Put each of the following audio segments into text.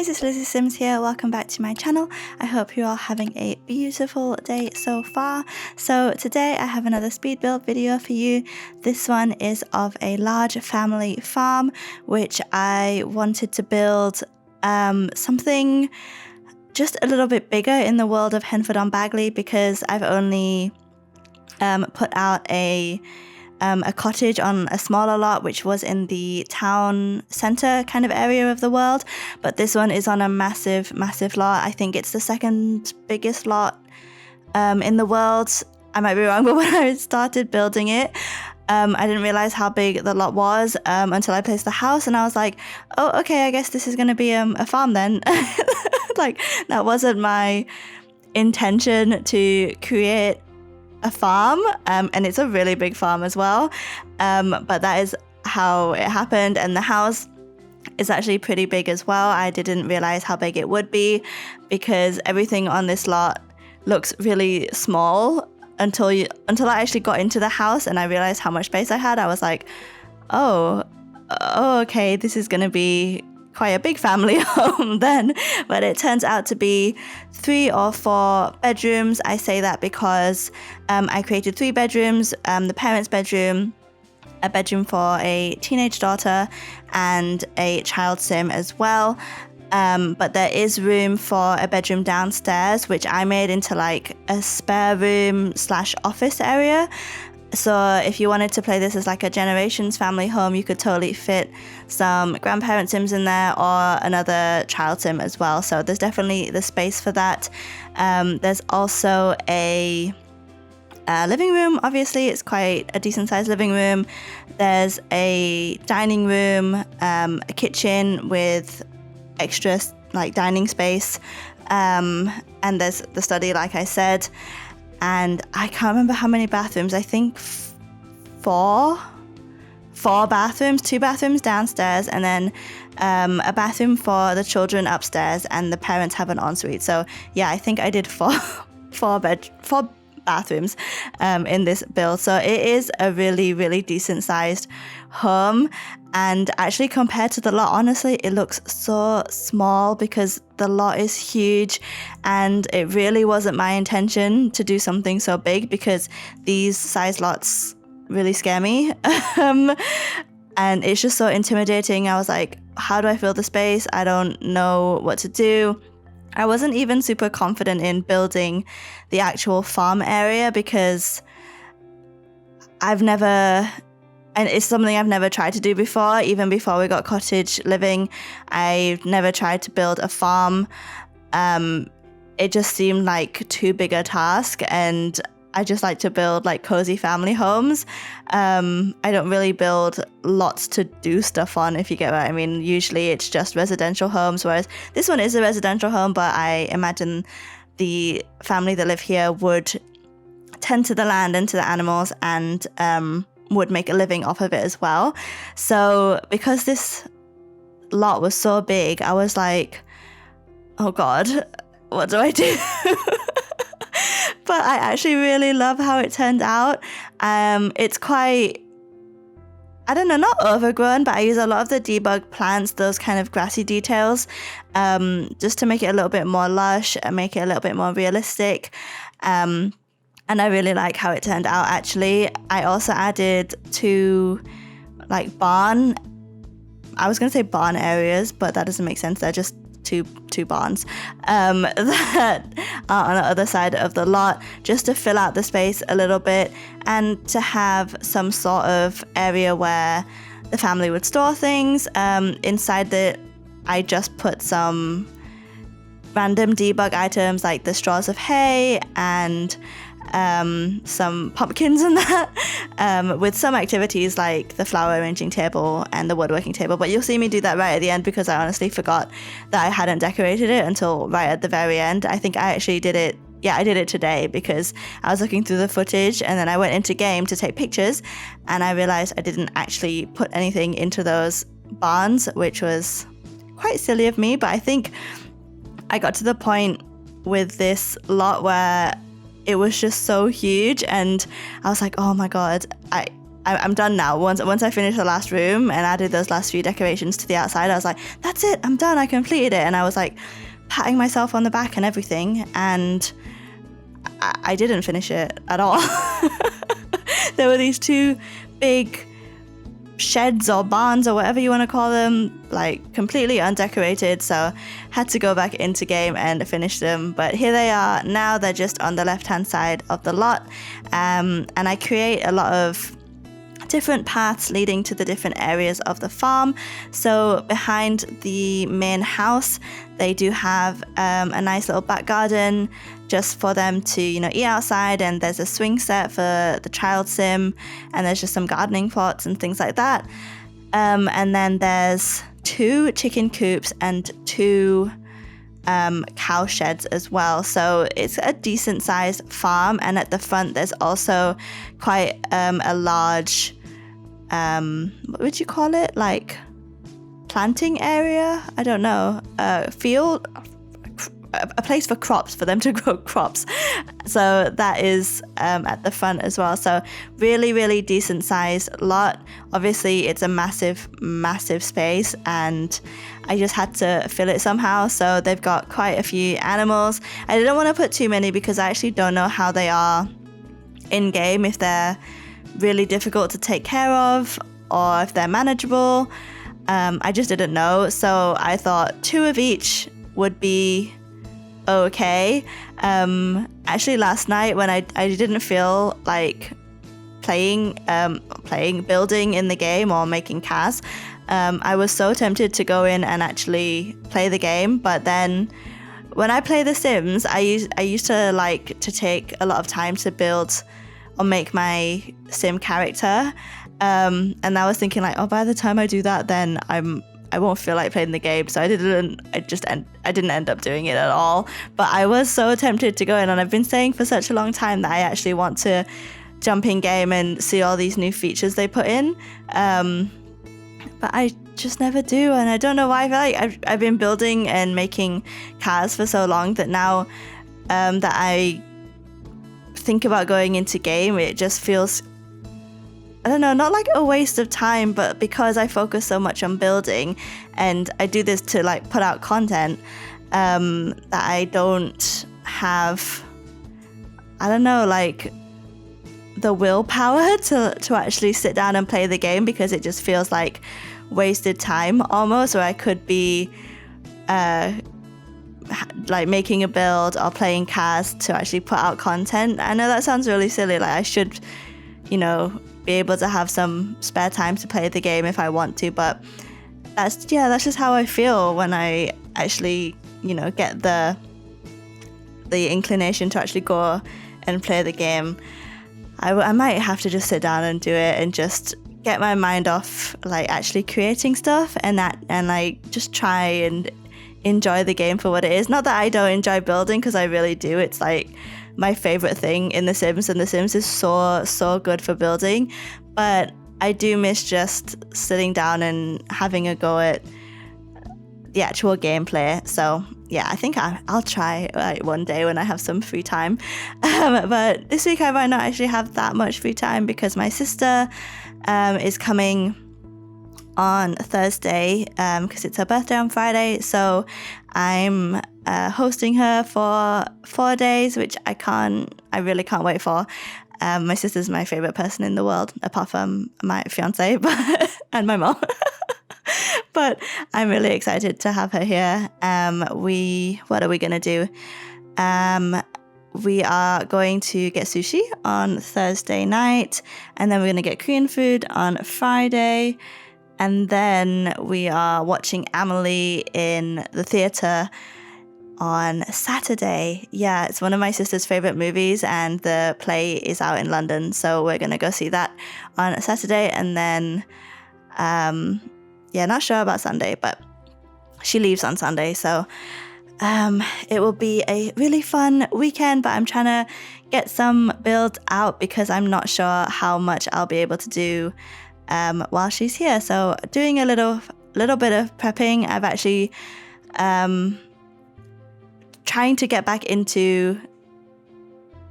guys, it's lizzisimss here. Welcome back to my channel. I hope you're all having a beautiful day so far. So today I have another speed build video for you. This one is of a large family farm, which I wanted to build something just a little bit bigger in the world of Henford-on-Bagley, because I've only put out a cottage on a smaller lot, which was in the town center kind of area of the world. But this one is on a massive lot. I think it's the second biggest lot in the world. I might be wrong, but when I started building it, I didn't realize how big the lot was until I placed the house, and I was like, oh, okay, I guess this is going to be a farm then. Like, that wasn't my intention to create a farm, and it's a really big farm as well, but that is how it happened. And the house is actually pretty big as well. I didn't realize how big it would be, because everything on this lot looks really small until I actually got into the house and I realized how much space I had. I was like, oh okay, this is gonna be quite a big family home then. But it turns out to be 3 or 4 bedrooms. I say that because I created 3 bedrooms, the parents' bedroom, a bedroom for a teenage daughter, and a child sim as well. But there is room for a bedroom downstairs, which I made into like a spare room / office area. So if you wanted to play this as like a generations family home, you could totally fit some grandparent sims in there or another child sim as well. So there's definitely the space for that. There's also a living room. Obviously, it's quite a decent sized living room. There's a dining room, a kitchen with extra like dining space, and there's the study, like I said. And I can't remember how many bathrooms. I think 4 bathrooms, 2 bathrooms downstairs, and then a bathroom for the children upstairs, and the parents have an ensuite. So yeah, I think I did 4 bathrooms in this build. So it is a really decent sized home. And actually, compared to the lot, honestly, it looks so small because the lot is huge, and it really wasn't my intention to do something so big, because these size lots really scare me. And it's just so intimidating. I was like, how do I fill the space? I don't know what to do. I wasn't even super confident in building the actual farm area, because and it's something I've never tried to do before. Even before we got cottage living, I've never tried to build a farm. It just seemed like too big a task, and I just like to build like cozy family homes. I don't really build lots to do stuff on, if you get what I mean. Usually it's just residential homes, whereas this one is a residential home, but I imagine the family that live here would tend to the land and to the animals, and would make a living off of it as well. So because this lot was so big, I was like, oh God, what do I do? But I actually really love how it turned out. It's quite, I don't know, not overgrown, but I use a lot of the debug plants, those kind of grassy details, just to make it a little bit more lush and make it a little bit more realistic. And I really like how it turned out, actually. I also added 2 like I was going to say barn areas, but that doesn't make sense. They're just two barns that are on the other side of the lot, just to fill out the space a little bit, and to have some sort of area where the family would store things. Inside I just put some random debug items like the straws of hay and some pumpkins and that, with some activities like the flower arranging table and the woodworking table. But you'll see me do that right at the end, because I honestly forgot that I hadn't decorated it until right at the very end. I think I actually did it. Yeah, I did it today, because I was looking through the footage, and then I went into game to take pictures, and I realized I didn't actually put anything into those barns, which was quite silly of me. But I think I got to the point with this lot where it was just so huge, and I was like, oh my God, I'm done now. Once I finished the last room and added those last few decorations to the outside, I was like, that's it, I'm done, I completed it. And I was like patting myself on the back and everything, and I didn't finish it at all. There were these 2 big sheds or barns or whatever you want to call them, like completely undecorated, so had to go back into game and finish them. But here they are now. They're just on the left hand side of the lot, and I create a lot of different paths leading to the different areas of the farm. So behind the main house, they do have a nice little back garden just for them to, you know, eat outside, and there's a swing set for the child sim, and there's just some gardening pots and things like that. And then there's 2 chicken coops and 2 cow sheds as well. So it's a decent sized farm, and at the front there's also quite a large what would you call it, like planting area, I don't know, field, a place for crops, for them to grow crops. So that is at the front as well. So really decent sized lot. Obviously it's a massive space, and I just had to fill it somehow. So they've got quite a few animals. I didn't want to put too many because I actually don't know how they are in game, if they're really difficult to take care of or if they're manageable. I just didn't know, so I thought 2 of each would be okay. Actually last night when I didn't feel like playing building in the game or making cars, I was so tempted to go in and actually play the game. But then when I play The Sims, I used to like to take a lot of time to build or make my sim character, and I was thinking like, oh, by the time I do that, then I won't feel like playing the game. So I didn't end up doing it at all. But I was so tempted to go in, and I've been saying for such a long time that I actually want to jump in game and see all these new features they put in, but I just never do. And I don't know why. I feel like I've been building and making cars for so long that now that I think about going into game, it just feels, I don't know, not like a waste of time, but because I focus so much on building and I do this to like put out content, that I don't have, I don't know, like the willpower to actually sit down and play the game, because it just feels like wasted time almost, where I could be like making a build or playing cars to actually put out content. I know that sounds really silly, like I should, you know, be able to have some spare time to play the game if I want to, but that's just how I feel when I actually, you know, get the inclination to actually go and play the game. I might have to just sit down and do it and just get my mind off like actually creating stuff and like just try and enjoy the game for what it is. Not that I don't enjoy building, because I really do. It's like my favorite thing in The Sims, and The Sims is so good for building, but I do miss just sitting down and having a go at the actual gameplay. So yeah, I think I'll try like one day when I have some free time, but this week I might not actually have that much free time because my sister is coming on Thursday, because it's her birthday on Friday, so I'm hosting her for 4 days, which I really can't wait for. My sister's my favorite person in the world, apart from my fiance and my mom. But I'm really excited to have her here. What are we gonna do? We are going to get sushi on Thursday night, and then we're gonna get Korean food on Friday. And then we are watching Amelie in the theatre on Saturday. Yeah, it's one of my sister's favorite movies, and the play is out in London, so we're gonna go see that on Saturday. And then not sure about Sunday, but she leaves on Sunday, so it will be a really fun weekend. But I'm trying to get some builds out because I'm not sure how much I'll be able to do while she's here. So doing a little bit of prepping. I've actually trying to get back into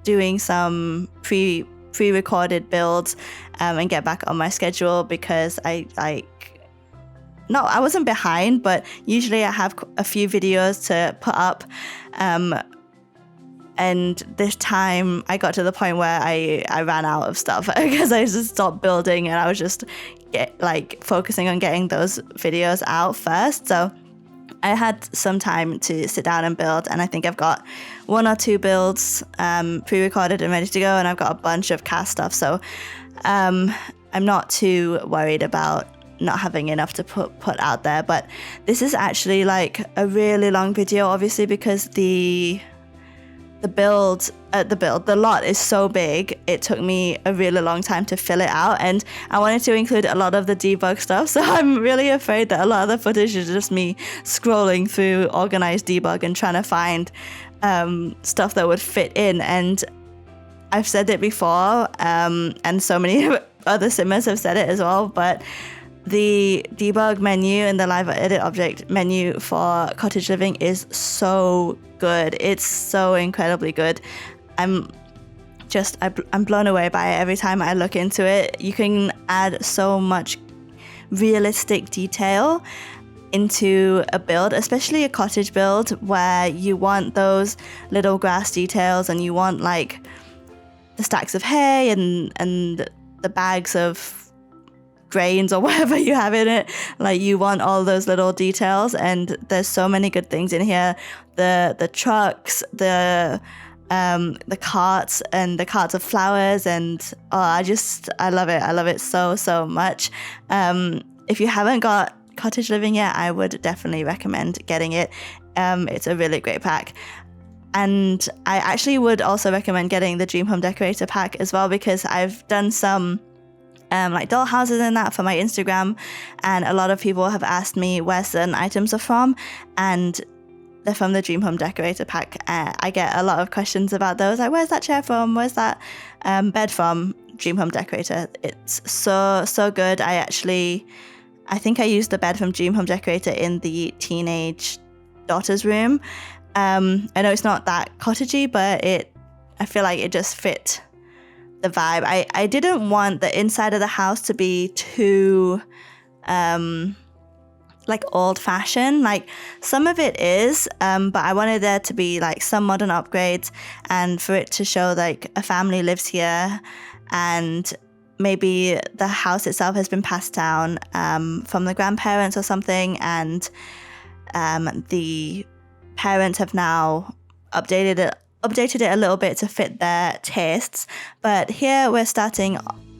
doing some pre-recorded builds and get back on my schedule, because I wasn't behind, but usually I have a few videos to put up. And this time I got to the point where I ran out of stuff because I just stopped building, and I was just focusing on getting those videos out first. So I had some time to sit down and build, and I think I've got 1 or 2 builds pre-recorded and ready to go, and I've got a bunch of cast stuff. So I'm not too worried about not having enough to put out there. But this is actually like a really long video, obviously, because the lot is so big. It took me a really long time to fill it out, and I wanted to include a lot of the debug stuff, so I'm really afraid that a lot of the footage is just me scrolling through organized debug and trying to find stuff that would fit in. And I've said it before, and so many other simmers have said it as well, but the debug menu and the live edit object menu for cottage living is so good. It's so incredibly good. I'm blown away by it every time I look into it. You can add so much realistic detail into a build, especially a cottage build where you want those little grass details, and you want like the stacks of hay and the bags of grains or whatever you have in it. Like, you want all those little details, and there's so many good things in here. The trucks, the carts, and the carts of flowers, and I love it so much. If you haven't got cottage living yet, I would definitely recommend getting it. It's a really great pack. And I actually would also recommend getting the Dream Home Decorator pack as well, because I've done some like doll houses and that for my Instagram, and a lot of people have asked me where certain items are from, and they're from the Dream Home Decorator pack. I get a lot of questions about those, like, where's that chair from, where's that bed from? Dream Home Decorator. It's so good. I think I used the bed from Dream Home Decorator in the teenage daughter's room. I know it's not that cottagey, but I feel like it just fit the vibe. I didn't want the inside of the house to be too like old-fashioned. Like, some of it is, but I wanted there to be like some modern upgrades, and for it to show like a family lives here, and maybe the house itself has been passed down from the grandparents or something, and the parents have now updated it a little bit to fit their tastes. But here we're starting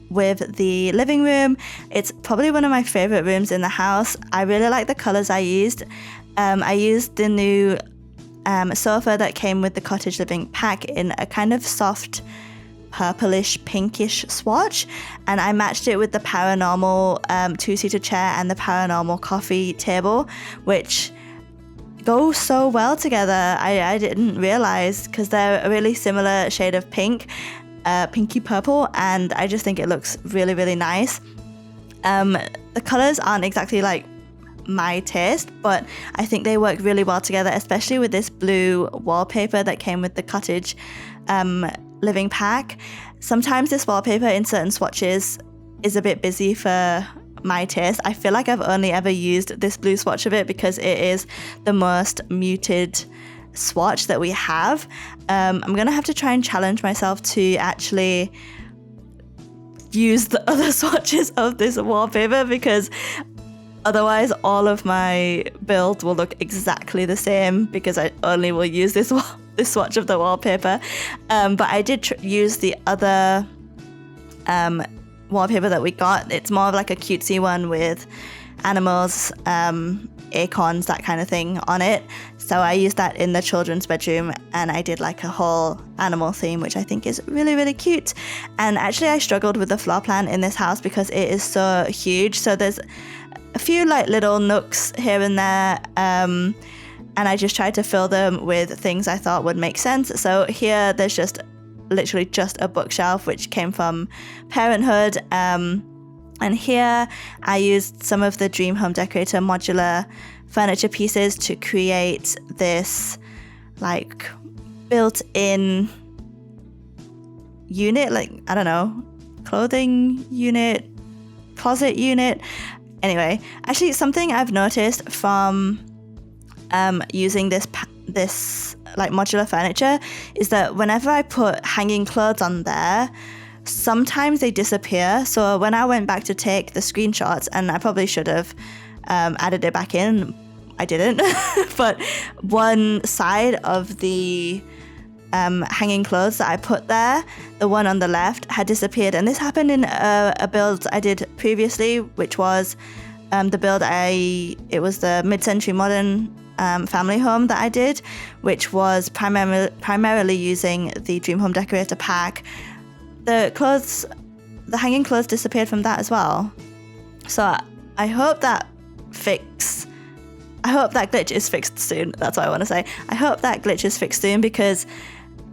with the living room. It's probably one of my favorite rooms in the house. I really like the colors I used. I used the new sofa that came with the cottage living pack in a kind of soft purplish pinkish swatch, and I matched it with the paranormal two-seater chair and the paranormal coffee table, which go so well together. I didn't realize, because they're a really similar shade of pink, pinky purple, and I just think it looks really, really nice. The colors aren't exactly like my taste, but I think they work really well together, especially with this blue wallpaper that came with the cottage living pack. Sometimes this wallpaper in certain swatches is a bit busy for my taste. I feel like I've only ever used this blue swatch of it because it is the most muted swatch that we have. I'm gonna have to try and challenge myself to actually use the other swatches of this wallpaper, because otherwise all of my builds will look exactly the same, because I only will use this swatch of the wallpaper. But I did use the other wallpaper that we got. It's more of like a cutesy one with animals, acorns, that kind of thing on it. So I used that in the children's bedroom, and I did like a whole animal theme, which I think is really, really cute. And actually I struggled with the floor plan in this house because it is so huge. So there's a few like little nooks here and there, and I just tried to fill them with things I thought would make sense. So here there's just literally just a bookshelf, which came from Parenthood. And here I used some of the Dream Home Decorator modular furniture pieces to create this like built-in unit, like, I don't know, clothing unit, closet unit. Anyway, actually something I've noticed from using this like modular furniture is that whenever I put hanging clothes on there, sometimes they disappear. So when I went back to take the screenshots, and I probably should have added it back in, I didn't, but one side of the hanging clothes that I put there, the one on the left, had disappeared. And this happened in a build I did previously, which was the build it was the mid-century modern family home that I did, which was primarily using the Dream Home Decorator pack. The hanging clothes disappeared from that as well. So I hope that glitch is fixed soon. That's what I want to say. I hope that glitch is fixed soon, because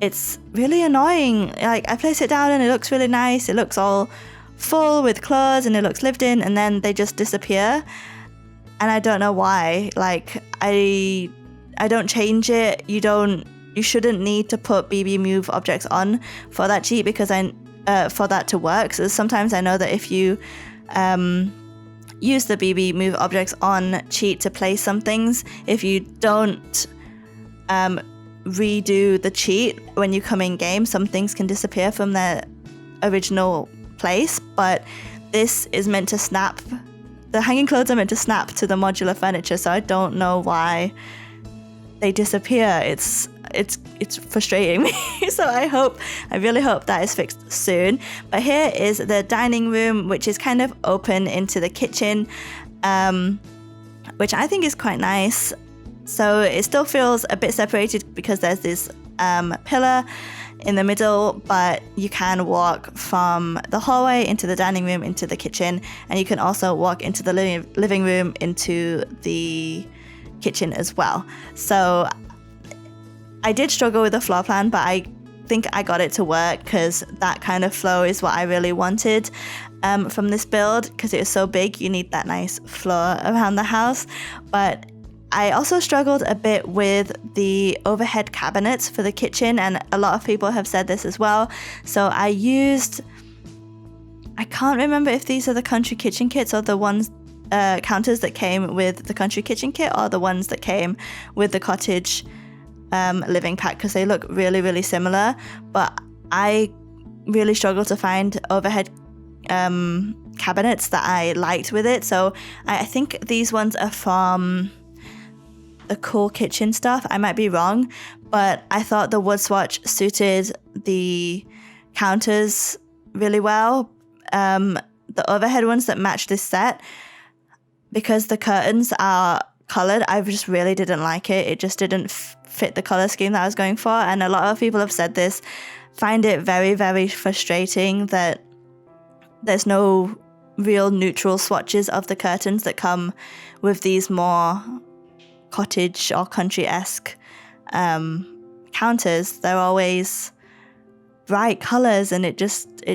it's really annoying. Like, I place it down and it looks really nice. It looks all full with clothes and it looks lived in, and then they just disappear. And I don't know why. Like, I don't change it. You shouldn't need to put BB Move objects on for that cheat, because for that to work. So sometimes I know that if you use the BB Move objects on cheat to place some things, if you don't redo the cheat when you come in game, some things can disappear from their original place. But this is meant to snap. The hanging clothes are meant to snap to the modular furniture, so I don't know why they disappear. It's frustrating me. So I really hope that is fixed soon. But here is the dining room, which is kind of open into the kitchen, which I think is quite nice. So it still feels a bit separated because there's this pillar in the middle, but you can walk from the hallway into the dining room into the kitchen, and you can also walk into the living room into the kitchen as well. So I did struggle with the floor plan, but I think I got it to work, because that kind of flow is what I really wanted from this build, because it was so big. You need that nice flow around the house. But I also struggled a bit with the overhead cabinets for the kitchen, and a lot of people have said this as well. So I can't remember if these are the country kitchen kits or the ones counters that came with the country kitchen kit, or the ones that came with the cottage living pack, because they look really, really similar. But I really struggled to find overhead cabinets that I liked with it. So I think these ones are from the Cool Kitchen stuff. I might be wrong, but I thought the wood swatch suited the counters really well. The overhead ones that match this set, because the curtains are colored, I just really didn't like it. It just didn't fit the color scheme that I was going for. And a lot of people have said this, find it very, very frustrating that there's no real neutral swatches of the curtains that come with these more cottage or country-esque counters. They're always bright colors, and it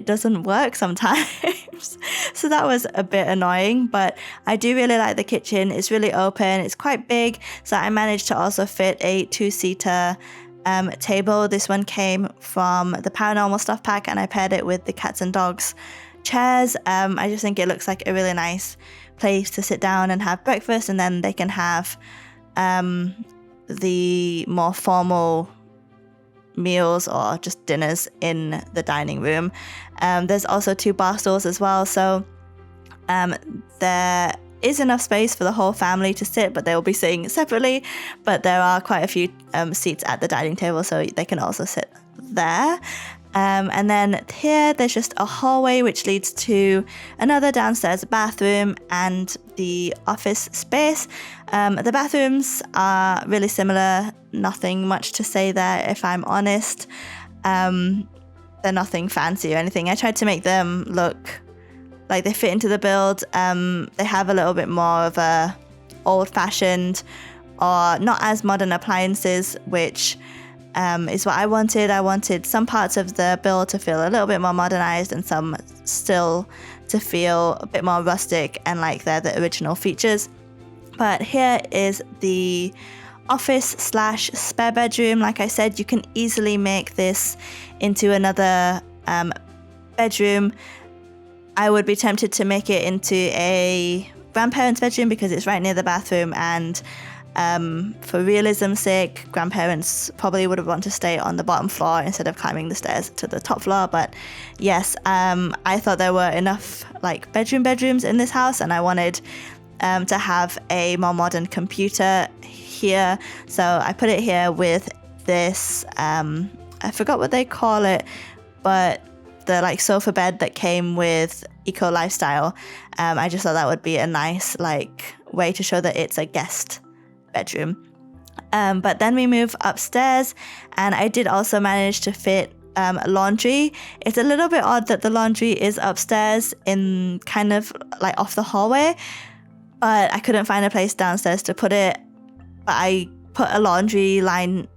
doesn't work sometimes. So that was a bit annoying, but I do really like the kitchen. It's really open, it's quite big, so I managed to also fit a 2-seater table. This one came from the Paranormal Stuff pack, and I paired it with the cats and dogs chairs. I just think it looks like a really nice place to sit down and have breakfast, and then they can have the more formal meals or just dinners in the dining room. There's also 2 bar stools as well, so there is enough space for the whole family to sit, but they will be sitting separately. But there are quite a few seats at the dining table, so they can also sit there. And then here there's just a hallway which leads to another downstairs bathroom and the office space. The bathrooms are really similar, nothing much to say there if I'm honest. They're nothing fancy or anything. I tried to make them look like they fit into the build. They have a little bit more of a old-fashioned or not as modern appliances, which is what I wanted. I wanted some parts of the build to feel a little bit more modernized and some still to feel a bit more rustic and like they're the original features. But here is the office/spare bedroom. Like I said, you can easily make this into another bedroom, I would be tempted to make it into a grandparents' bedroom because it's right near the bathroom, and for realism's sake, grandparents probably would want to stay on the bottom floor instead of climbing the stairs to the top floor. But yes, I thought there were enough like bedrooms in this house, and I wanted to have a more modern computer here, so I put it here with this I forgot what they call it, but the like sofa bed that came with Eco Lifestyle. I just thought that would be a nice like way to show that it's a guest bedroom. But then we move upstairs, and I did also manage to fit laundry. It's a little bit odd that the laundry is upstairs in kind of like off the hallway, but I couldn't find a place downstairs to put it. But I put a laundry line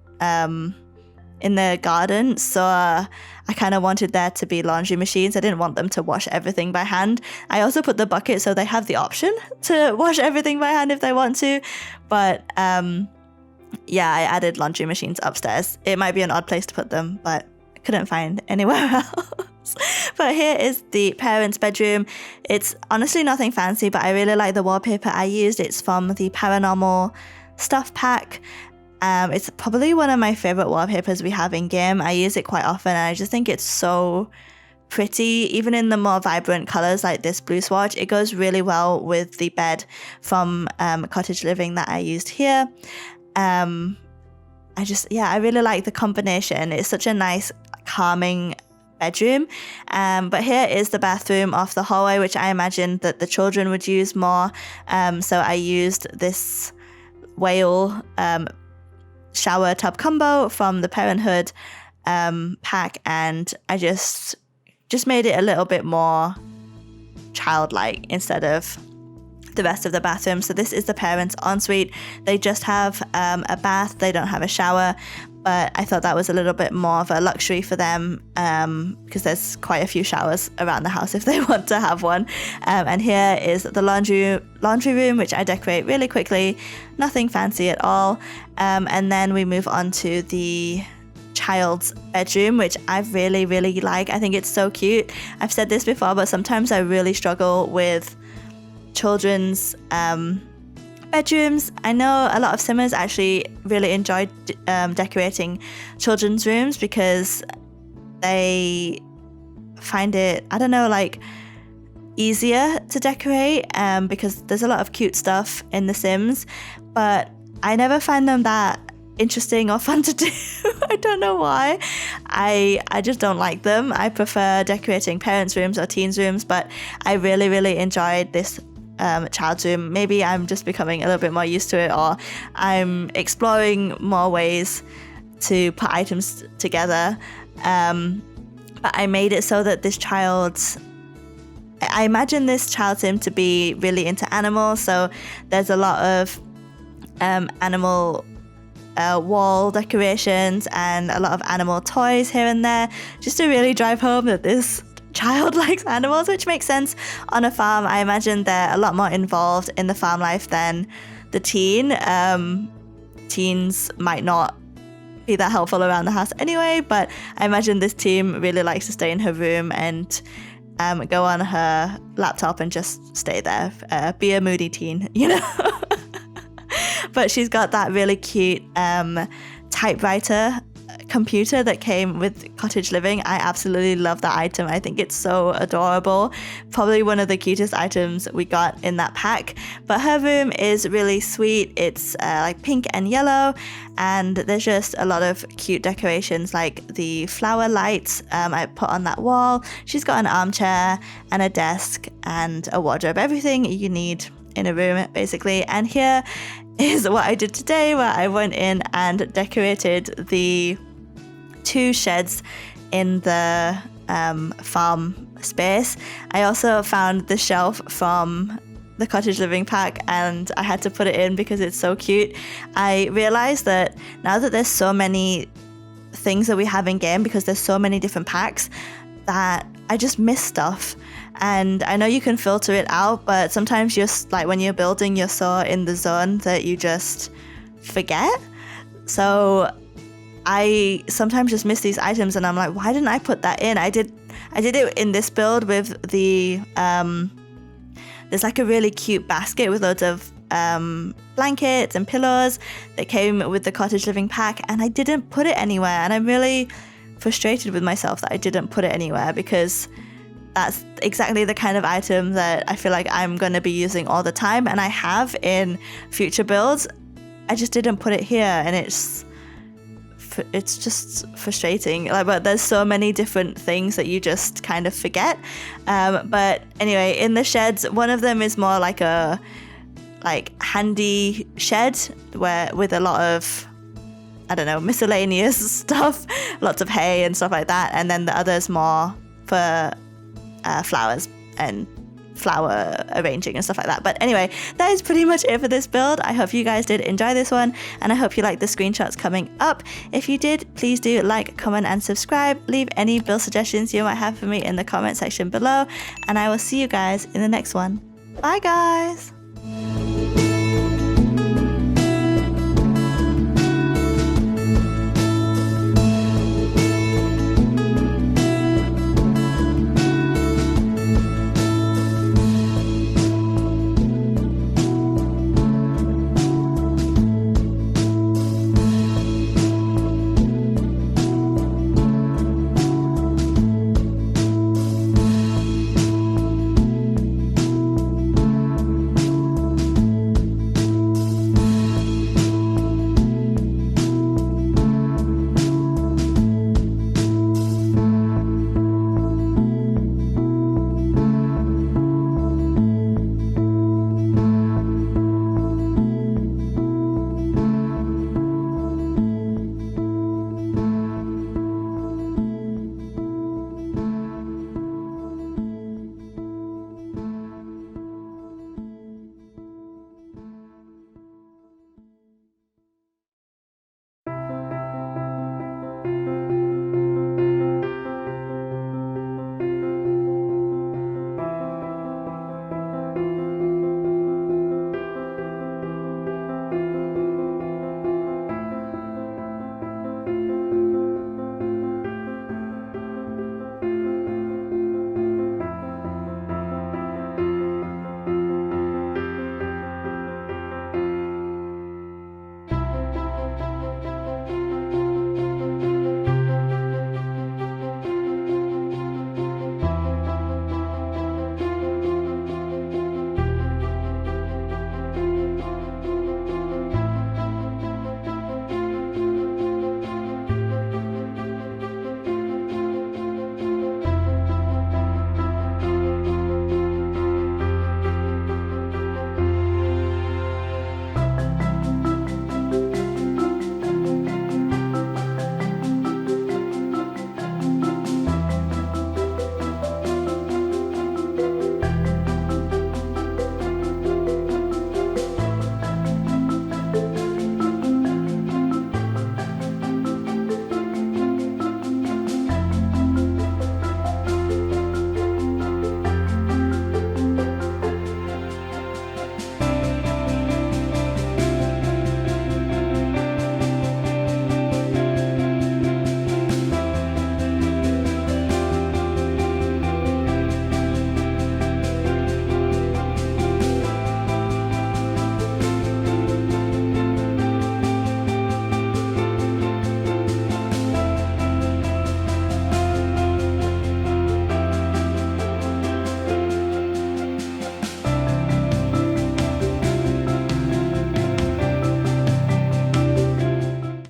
in the garden, so I kind of wanted there to be laundry machines. I didn't want them to wash everything by hand. I also put the bucket so they have the option to wash everything by hand if they want to, but yeah, I added laundry machines upstairs. It might be an odd place to put them, but I couldn't find anywhere else. But here is the parents' bedroom. It's honestly nothing fancy, but I really like the wallpaper I used. It's from the Paranormal Stuff Pack. It's probably one of my favorite wallpapers we have in game. I use it quite often, and I just think it's so pretty, even in the more vibrant colors like this blue swatch. It goes really well with the bed from Cottage Living that I used here. I really like the combination. It's such a nice calming bedroom. But here is the bathroom off the hallway, which I imagined that the children would use more, so I used this whale shower tub combo from the Parenthood pack, and I just made it a little bit more childlike instead of the rest of the bathroom. So this is the parents' ensuite. They just have a bath, they don't have a shower, but I thought that was a little bit more of a luxury for them because there's quite a few showers around the house if they want to have one. And here is the laundry room, which I decorate really quickly, nothing fancy at all. And then we move on to the child's bedroom, which I really, really like. I think it's so cute. I've said this before, but sometimes I really struggle with children's bedrooms. I know a lot of simmers actually really enjoy decorating children's rooms because they find it, I don't know, like easier to decorate because there's a lot of cute stuff in The Sims, but I never find them that interesting or fun to do. I don't know why. I just don't like them. I prefer decorating parents' rooms or teens' rooms, but I really, really enjoyed this child's room. Maybe I'm just becoming a little bit more used to it, or I'm exploring more ways to put items together. But I made it so that this child's, I imagine this child sim to be really into animals, so there's a lot of animal wall decorations and a lot of animal toys here and there, just to really drive home that this child likes animals, which makes sense on a farm. I imagine they're a lot more involved in the farm life than the teen. Teens might not be that helpful around the house anyway, but I imagine this teen really likes to stay in her room and go on her laptop and just stay there, be a moody teen, you know. But she's got that really cute typewriter computer that came with Cottage Living. I absolutely love that item. I think it's so adorable. Probably one of the cutest items we got in that pack. But her room is really sweet. It's like pink and yellow, and there's just a lot of cute decorations like the flower lights I put on that wall. She's got an armchair and a desk and a wardrobe, everything you need in a room basically. And here is what I did today, where I went in and decorated the 2 sheds in the farm space. I also found the shelf from the Cottage Living pack, and I had to put it in because it's so cute. I realized that now that there's so many things that we have in game, because there's so many different packs, that I just miss stuff. And I know you can filter it out, but sometimes just like when you're building, you're so in the zone that you just forget. So I sometimes just miss these items and I'm like, why didn't I put that in? I did it in this build with the there's like a really cute basket with loads of blankets and pillows that came with the cottage living pack, and I didn't put it anywhere, and I'm really frustrated with myself that I didn't put it anywhere, because that's exactly the kind of item that I feel like I'm going to be using all the time, and I have in future builds. I just didn't put it here, and it's just frustrating. Like, but there's so many different things that you just kind of forget. But anyway, in the sheds, one of them is more like a handy shed where with a lot of, I don't know, miscellaneous stuff, lots of hay and stuff like that, and then the other's more for flowers and flower arranging and stuff like that. But anyway, that is pretty much it for this build. I hope you guys did enjoy this one, and I hope you liked the screenshots coming up. If you did, please do like, comment and subscribe. Leave any build suggestions you might have for me in the comment section below, and I will see you guys in the next one. Bye guys!